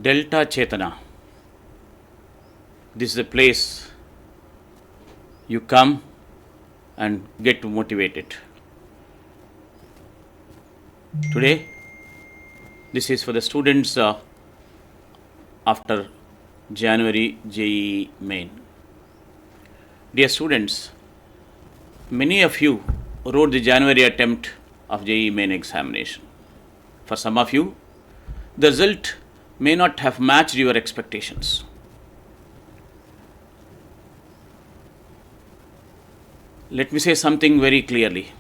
Delta Chetana. This is a place you come and get motivated. Today, this is for the students after January JEE Main. Dear students, many of you wrote the January attempt of JEE Main examination. For some of you, the result may not have matched your expectations. Let me say something very clearly.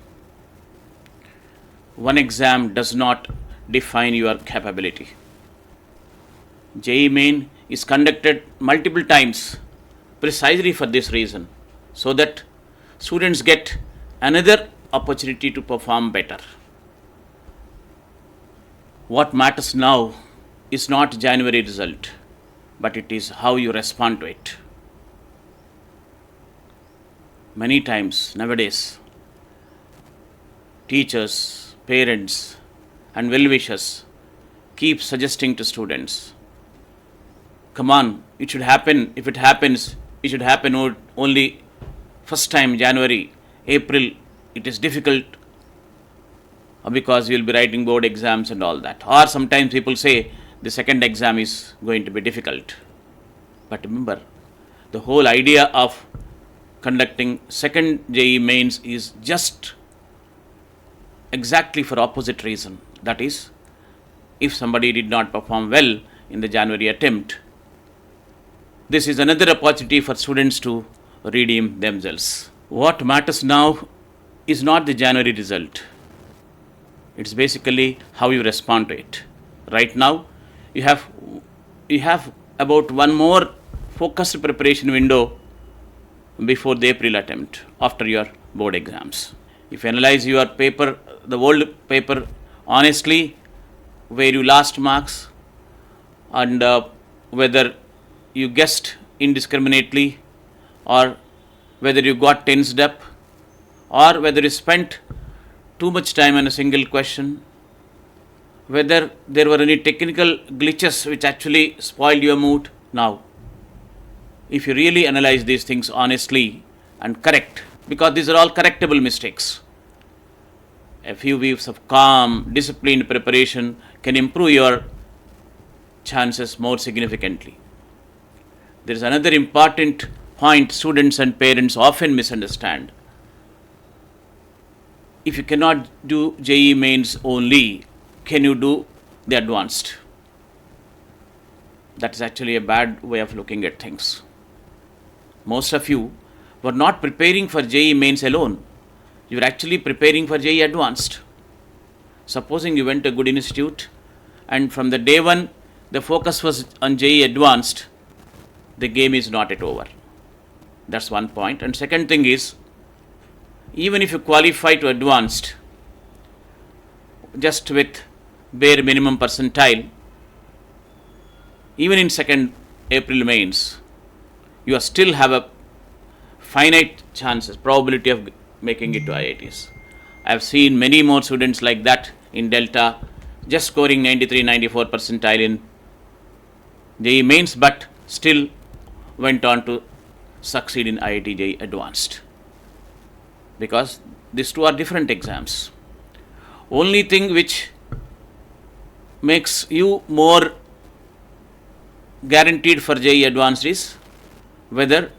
One exam does not define your capability. JEE Main is conducted multiple times precisely for this reason, so that students get another opportunity to perform better. What matters now is not January result, but it is how you respond to it. Many times nowadays, teachers, parents, and well-wishers keep suggesting to students, come on, it should happen. If it happens, it should happen only first time January, April. It is difficult because you will be writing board exams and all that. Or sometimes people say the second exam is going to be difficult. But remember, the whole idea of conducting second JEE Mains is just exactly for opposite reason. That is, if somebody did not perform well in the January attempt, this is another opportunity for students to redeem themselves. What matters now is not the January result. It's basically how you respond to it. Right now, you have about one more focused preparation window before the April attempt after your board exams. If you analyze your paper, the old paper honestly, where you lost marks and whether you guessed indiscriminately or whether you got tensed up or whether you spent too much time on a single question, whether there were any technical glitches which actually spoiled your mood. Now, if you really analyze these things honestly and correct, because these are all correctable mistakes, a few weeks of calm, disciplined preparation can improve your chances more significantly. There is another important point students and parents often misunderstand. If you cannot do JEE Mains only, can you do the advanced? That is actually a bad way of looking at things. Most of you were not preparing for JEE Mains alone. You were actually preparing for JEE Advanced. Supposing you went to a good institute and from the day one the focus was on JEE Advanced, the game is not yet over. That's one point. And second thing is, even if you qualify to advanced just with bare minimum percentile, even in second April mains, you still have a finite chances, probability of making it to IITs. I have seen many more students like that in Delta, just scoring 93, 94 percentile in JEE Mains, but still went on to succeed in IIT-JEE Advanced. Because these two are different exams. Only thing which makes you more guaranteed for JEE Advanced is whether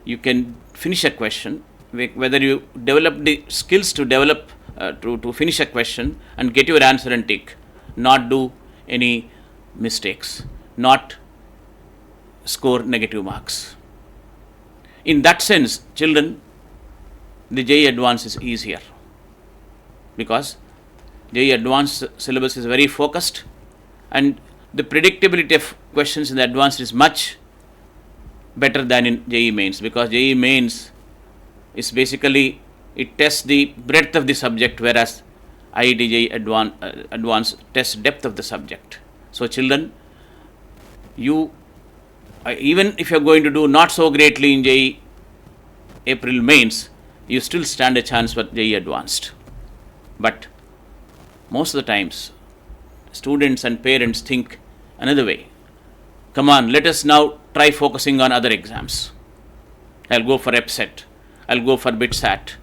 you can finish a question, whether you develop the skills to develop to finish a question and get your answer and tick, not do any mistakes, not score negative marks. In that sense, children, the JEE Advanced is easier because JEE Advanced syllabus is very focused and the predictability of questions in the Advanced is much better than in JEE Mains, because JEE Mains is basically, it tests the breadth of the subject, whereas IIT-JEE Advanced tests depth of the subject. So children, you even if you are going to do not so greatly in JEE April Mains, you still stand a chance for JEE Advanced. But most of the times, students and parents think another way. come on, let us now try focusing on other exams. I'll go for EPSET, I'll go for BITSAT,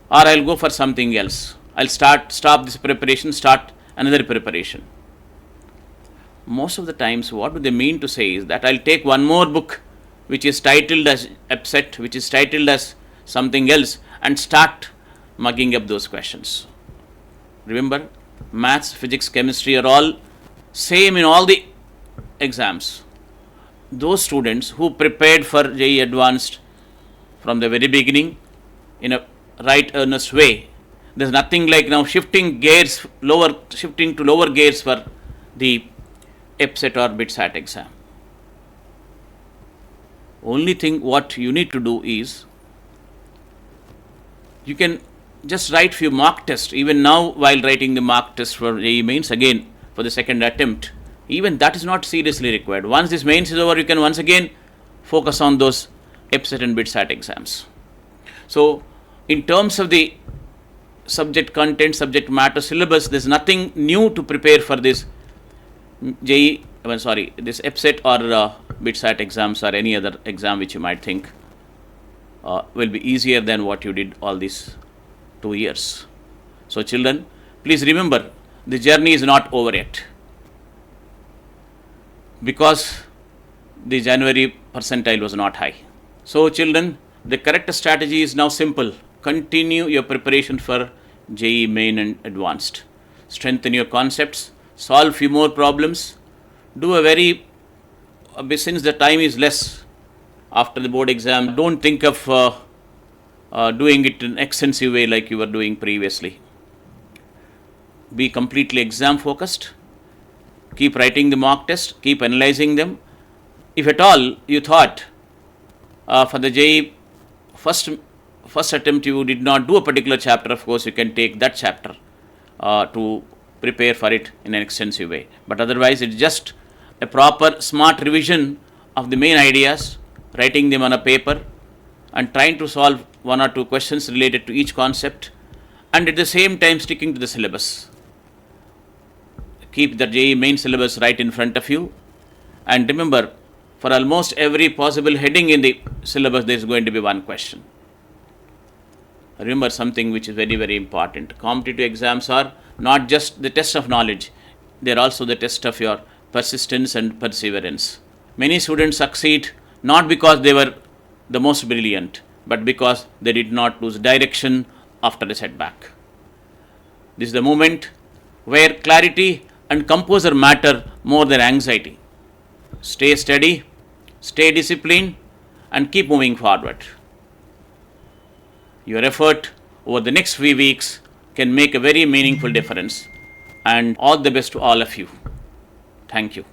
or I'll go for something else. I'll stop this preparation, start another preparation. Most of the times, what do they mean to say is that I'll take one more book which is titled as EPSET, which is titled as something else, and start mugging up those questions. Remember, maths, physics, chemistry are all same in all the exams. Those students who prepared for JEE Advanced from the very beginning in a right earnest way, there's nothing like now shifting to lower gears for the EPSET or BITSAT exam. Only thing what you need to do is, you can just write few mock tests. Even now, while writing the mock test for JEE Mains, again for the second attempt, even that is not seriously required. Once this mains is over, you can once again focus on those EPSET and BITSAT exams. So, in terms of the subject content, subject matter, syllabus, there's nothing new to prepare for this this EPSET or BITSAT exams or any other exam which you might think will be easier than what you did all these 2 years. So children, please remember, the journey is not over yet, because the January percentile was not high. So children, the correct strategy is now simple. Continue your preparation for JEE Main and Advanced. Strengthen your concepts, solve few more problems, do since the time is less after the board exam, don't think of doing it in an extensive way like you were doing previously. Be completely exam focused, keep writing the mock test, keep analyzing them. If at all you thought for the JEE first attempt you did not do a particular chapter, of course you can take that chapter to prepare for it in an extensive way. But otherwise, it's just a proper smart revision of the main ideas, writing them on a paper and trying to solve 1 or 2 questions related to each concept, and at the same time sticking to the syllabus. Keep the JEE Main syllabus right in front of you, and remember, for almost every possible heading in the syllabus, there is going to be one question. Remember something which is very, very important. Competitive exams are not just the test of knowledge, they are also the test of your persistence and perseverance. Many students succeed not because they were the most brilliant, but because they did not lose direction after a setback. This is the moment where clarity and composure matter more than anxiety. Stay steady, stay disciplined, and keep moving forward. Your effort over the next few weeks can make a very meaningful difference, and all the best to all of you. Thank you.